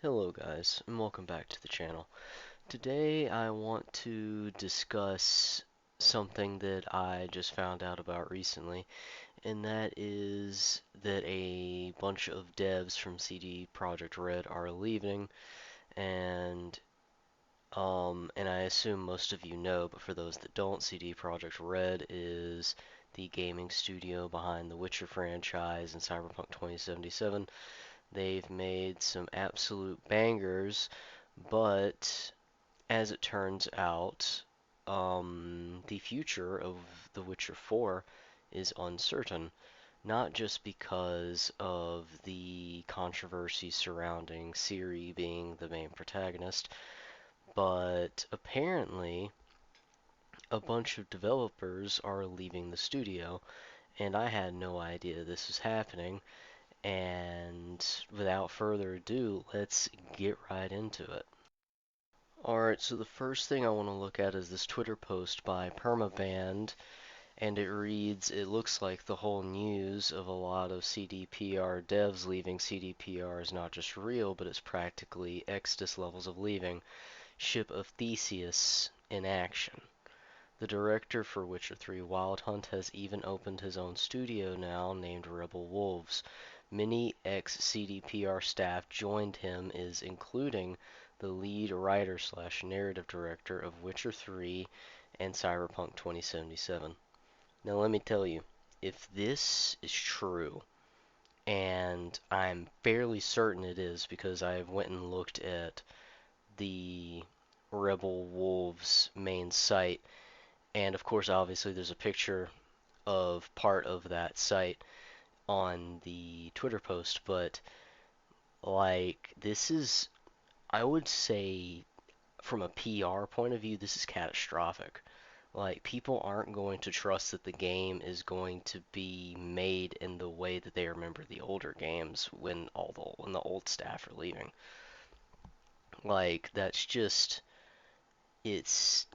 Hello guys, and welcome back to the channel. Today I want to discuss something that I just found out about recently, and that is that a bunch of devs from CD Projekt Red are leaving, and and I assume most of you know, but for those that don't, CD Projekt Red is the gaming studio behind the Witcher franchise and Cyberpunk 2077. They've made some absolute bangers, but as it turns out, the future of The Witcher 4 is uncertain. Not just because of the controversy surrounding Ciri being the main protagonist, but apparently a bunch of developers are leaving the studio, and I had no idea this was happening. And without further ado, let's get right into it. Alright, so the first thing I want to look at is this Twitter post by Permaband, and it reads, "It looks like the whole news of a lot of CDPR devs leaving CDPR is not just real, but it's practically Exodus levels of leaving. Ship of Theseus in action. The director for Witcher 3 Wild Hunt has even opened his own studio now named Rebel Wolves. Many ex-CDPR staff joined him is including the lead writer/narrative director of Witcher 3 and Cyberpunk 2077. Now let me tell you, if this is true, and I'm fairly certain it is because I went and looked at the Rebel Wolves main site, and of course obviously there's a picture of part of that site on the Twitter post, but like this is, I would say, from a PR point of view, this is catastrophic. Like, people aren't going to trust that the game is going to be made in the way that they remember the older games when the old staff are leaving. Like, that's just it's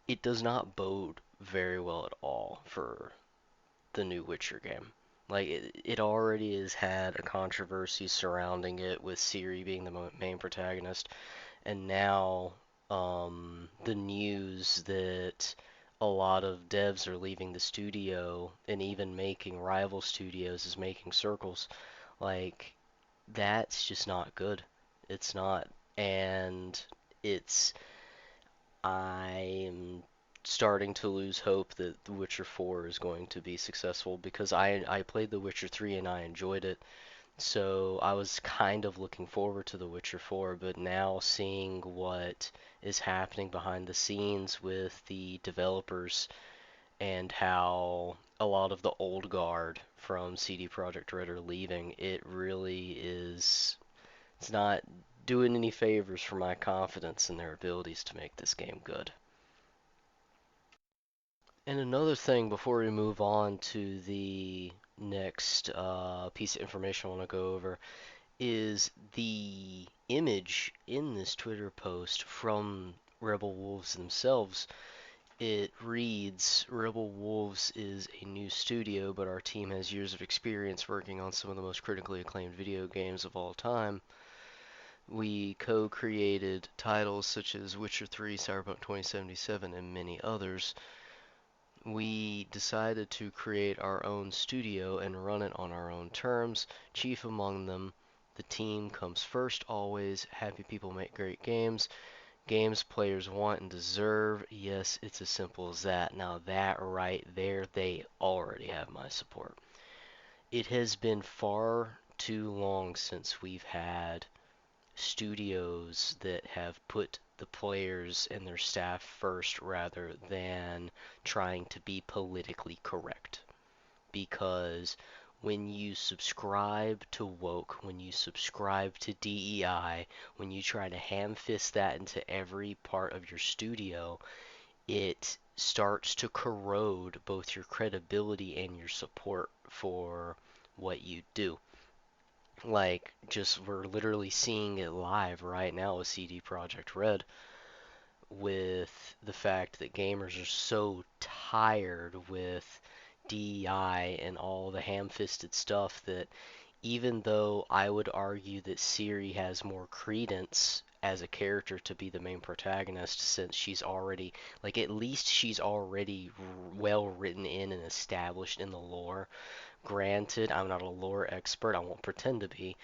it does not bode very well at all for the new Witcher game. Like, it already has had a controversy surrounding it with Ciri being the main protagonist, and now the news that a lot of devs are leaving the studio and even making rival studios is making circles. Like, that's just not good. It's not. And it's, I'm starting to lose hope that The Witcher 4 is going to be successful because I played The Witcher 3 and I enjoyed it. So I was kind of looking forward to The Witcher 4, but now seeing what is happening behind the scenes with the developers and how a lot of the old guard from CD Projekt Red are leaving, it really is, it's not doing any favors for my confidence in their abilities to make this game good. And another thing before we move on to the next piece of information I want to go over is the image in this Twitter post from Rebel Wolves themselves. It reads, "Rebel Wolves is a new studio, but our team has years of experience working on some of the most critically acclaimed video games of all time. We co-created titles such as Witcher 3, Cyberpunk 2077, and many others. We decided to create our own studio and run it on our own terms. Chief among them, the team comes first always. Happy people make great games. Games players want and deserve. Yes, it's as simple as that." Now that right there, they already have my support. It has been far too long since we've had studios that have put the players and their staff first rather than trying to be politically correct. Because when you subscribe to woke, when you subscribe to DEI, when you try to ham fist that into every part of your studio, it starts to corrode both your credibility and your support for what you do. Like, just we're literally seeing it live right now with CD Projekt Red, with the fact that gamers are so tired with DEI and all the ham-fisted stuff that even though I would argue that Ciri has more credence as a character to be the main protagonist since she's already, like, at least she's already well written in and established in the lore. Granted, I'm not a lore expert, I won't pretend to be,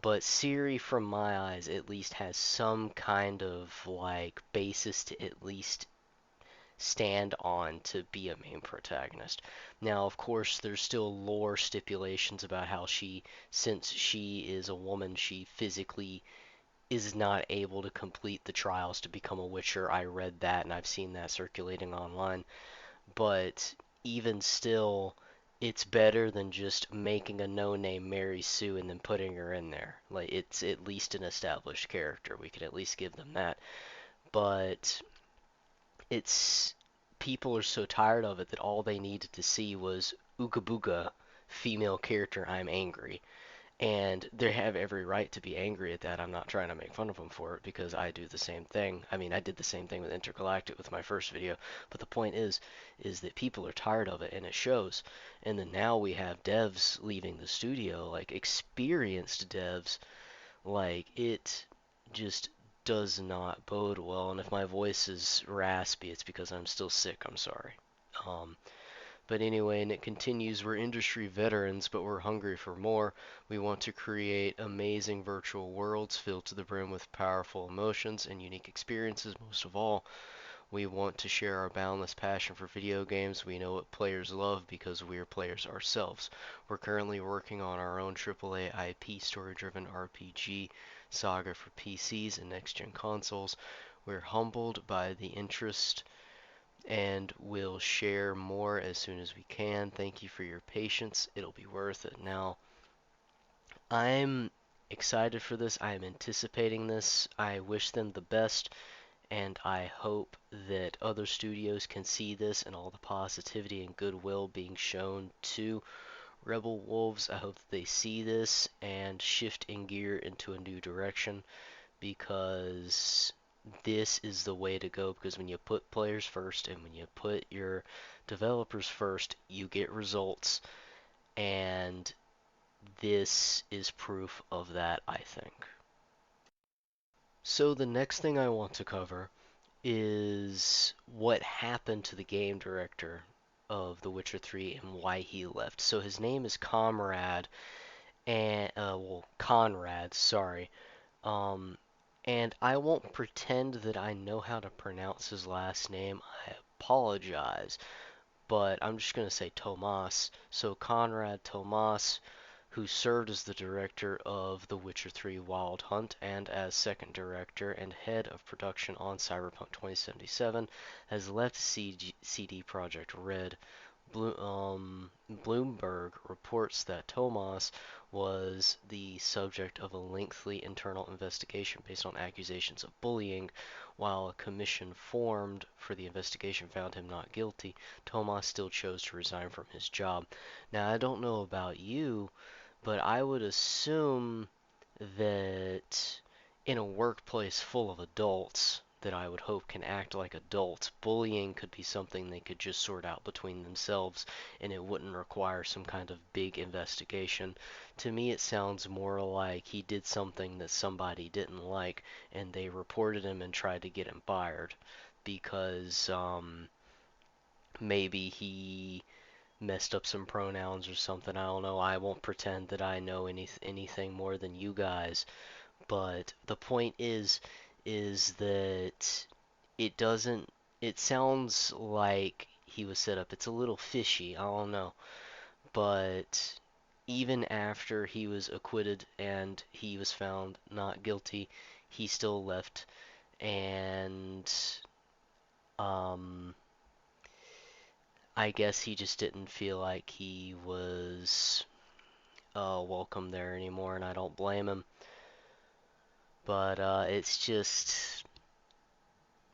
but Ciri, from my eyes, at least has some kind of, like, basis to at least stand on to be a main protagonist. Now, of course, there's still lore stipulations about how she, since she is a woman, she physically is not able to complete the trials to become a Witcher. I read that and I've seen that circulating online. But even still, it's better than just making a no-name Mary Sue and then putting her in there. Like, it's at least an established character. We can at least give them that. But it's people are so tired of it that all they needed to see was Ooga Booga, female character, I'm angry. And they have every right to be angry at that. I'm not trying to make fun of them for it because I do the same thing. I mean, I did the same thing with Intergalactic with my first video. But the point is that people are tired of it and it shows. And then now we have devs leaving the studio, like experienced devs, like it just does not bode well. And if my voice is raspy, it's because I'm still sick. I'm sorry. Um, but anyway, and it continues, we're industry veterans, but we're hungry for more. We want to create amazing virtual worlds filled to the brim with powerful emotions and unique experiences. Most of all, we want to share our boundless passion for video games. We know what players love because we are players ourselves. We're currently working on our own AAA IP story-driven RPG saga for PCs and next-gen consoles. We're humbled by the interest and we'll share more as soon as we can. Thank you for your patience. It'll be worth it. Now, I'm excited for this. I am anticipating this. I wish them the best, and I hope that other studios can see this and all the positivity and goodwill being shown to Rebel Wolves. I hope that they see this and shift in gear into a new direction because this is the way to go, because when you put players first and when you put your developers first, you get results, and this is proof of that, I think. So the next thing I want to cover is what happened to the game director of The Witcher 3 and why he left. So his name is Comrade, and Conrad, sorry. Um, and I won't pretend that I know how to pronounce his last name. I apologize, but I'm just going to say Tomas. So Conrad Tomas, who served as the director of The Witcher 3 Wild Hunt and as second director and head of production on Cyberpunk 2077, has left CD Projekt Red. Bloomberg reports that Tomas was the subject of a lengthy internal investigation based on accusations of bullying. While a commission formed for the investigation found him not guilty, Tomas still chose to resign from his job. Now, I don't know about you, but I would assume that in a workplace full of adults that I would hope can act like adults, bullying could be something they could just sort out between themselves and it wouldn't require some kind of big investigation. To me, it sounds more like he did something that somebody didn't like and they reported him and tried to get him fired because maybe he messed up some pronouns or something. I don't know. I won't pretend that I know anything more than you guys. But the point is that it doesn't. It sounds like he was set up. It's a little fishy. I don't know. But even after he was acquitted and he was found not guilty, he still left. And um, I guess he just didn't feel like he was welcome there anymore, and I don't blame him. But it's just,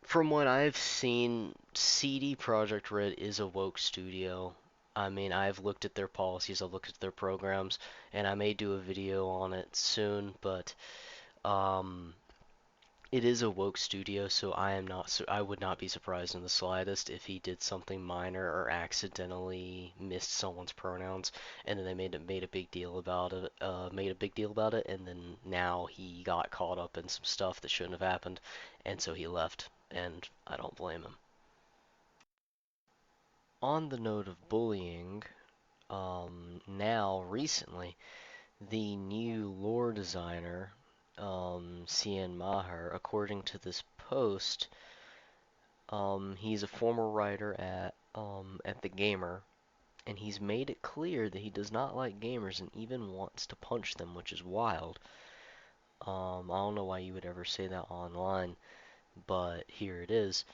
from what I've seen, CD Projekt Red is a woke studio. I mean, I've looked at their policies, I've looked at their programs, and I may do a video on it soon, but um, It is a woke studio, so I would not be surprised in the slightest if he did something minor or accidentally missed someone's pronouns, and then they made a big deal about it, and then now he got caught up in some stuff that shouldn't have happened, and so he left, and I don't blame him. On the note of bullying, now recently, the new lore designer, Cian Maher, according to this post, he's a former writer at the Gamer, and he's made it clear that he does not like gamers and even wants to punch them, which is wild. I don't know why you would ever say that online, but here it is.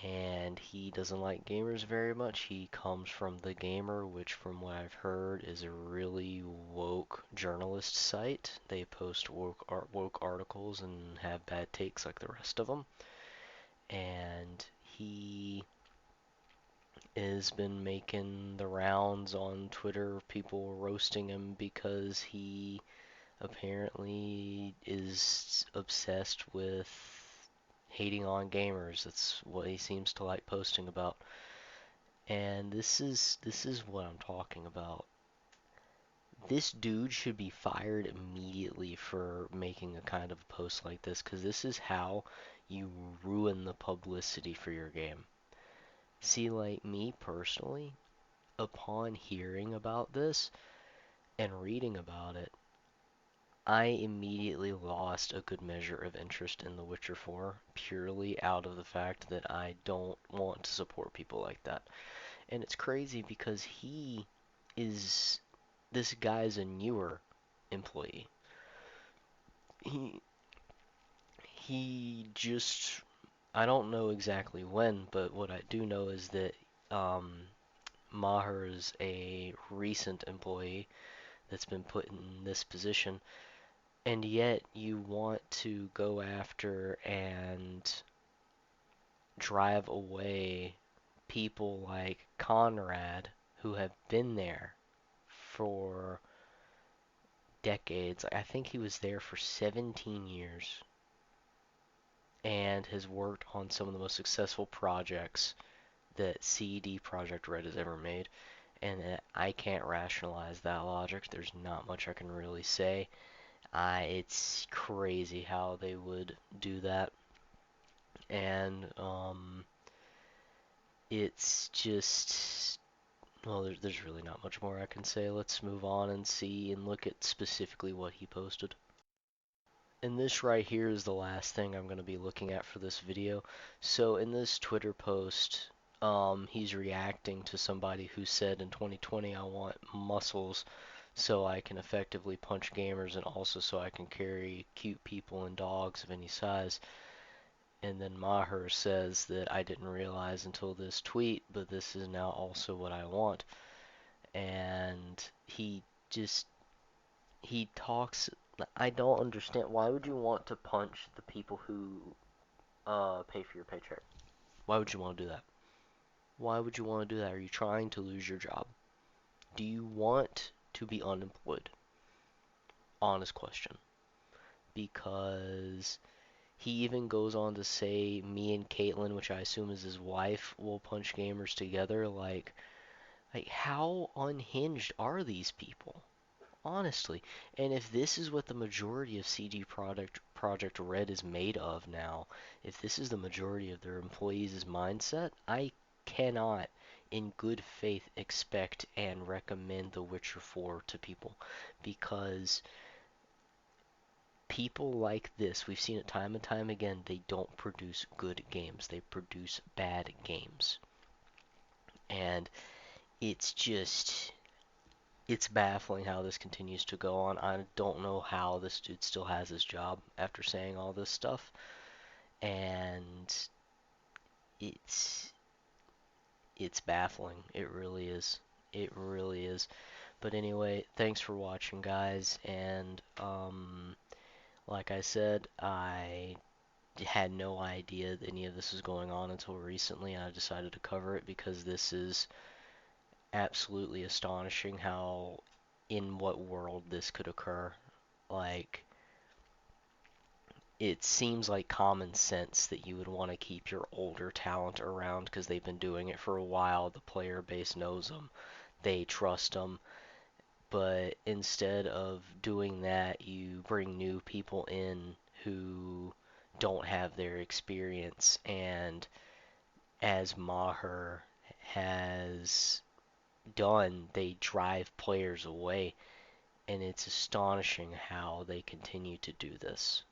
And he doesn't like gamers very much. He comes from the Gamer, which, from what I've heard, is a really woke journalist site. They post woke articles and have bad takes like the rest of them. And he has been making the rounds on Twitter, people roasting him because he apparently is obsessed with hating on gamers. That's what he seems to like posting about. And this is what I'm talking about. This dude should be fired immediately for making a kind of post like this, because this is how you ruin the publicity for your game. See, like me personally, upon hearing about this and reading about it, I immediately lost a good measure of interest in The Witcher 4 purely out of the fact that I don't want to support people like that. And it's crazy because is this guy's a newer employee. He he just I don't know exactly when, but what I do know is that um, Maher is a recent employee that's been put in this position, and yet you want to go after and drive away people like Conrad who have been there for decades. I think he was there for 17 years and has worked on some of the most successful projects that CD Projekt Red has ever made. And I can't rationalize that logic. There's not much I can really say. It's crazy how they would do that. And it's just, well, there's really not much more I can say. Let's move on and see and look at specifically what he posted. And this right here is the last thing I'm going to be looking at for this video. So in this Twitter post, he's reacting to somebody who said in 2020, I want muscles so I can effectively punch gamers and also so I can carry cute people and dogs of any size. And then Maher says that I didn't realize until this tweet, but this is now also what I want. And just he talks. I don't understand. Why would you want to punch the people who pay for your paycheck? Why would you want to do that? Why would you want to do that? Are you trying to lose your job? Do you want to be unemployed? Honest question. Because he even goes on to say, me and Caitlin, which I assume is his wife, will punch gamers together. Like how unhinged are these people? Honestly. And if this is what the majority of Project Red is made of now, if this is the majority of their employees' mindset, I cannot, in good faith, expect and recommend The Witcher 4 to people. Because people like this, we've seen it time and time again, they don't produce good games. They produce bad games. And it's just it's baffling how this continues to go on. I don't know how this dude still has his job after saying all this stuff. And it's it's baffling. It really is. It really is. But anyway, thanks for watching, guys. And like I said, I had no idea that any of this was going on until recently, and I decided to cover it because this is absolutely astonishing how in what world this could occur. Like, it seems like common sense that you would want to keep your older talent around because they've been doing it for a while. The player base knows them, they trust them. But instead of doing that, you bring new people in who don't have their experience. And as Maher has done, they drive players away. And it's astonishing how they continue to do this.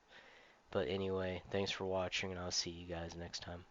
But anyway, thanks for watching, and I'll see you guys next time.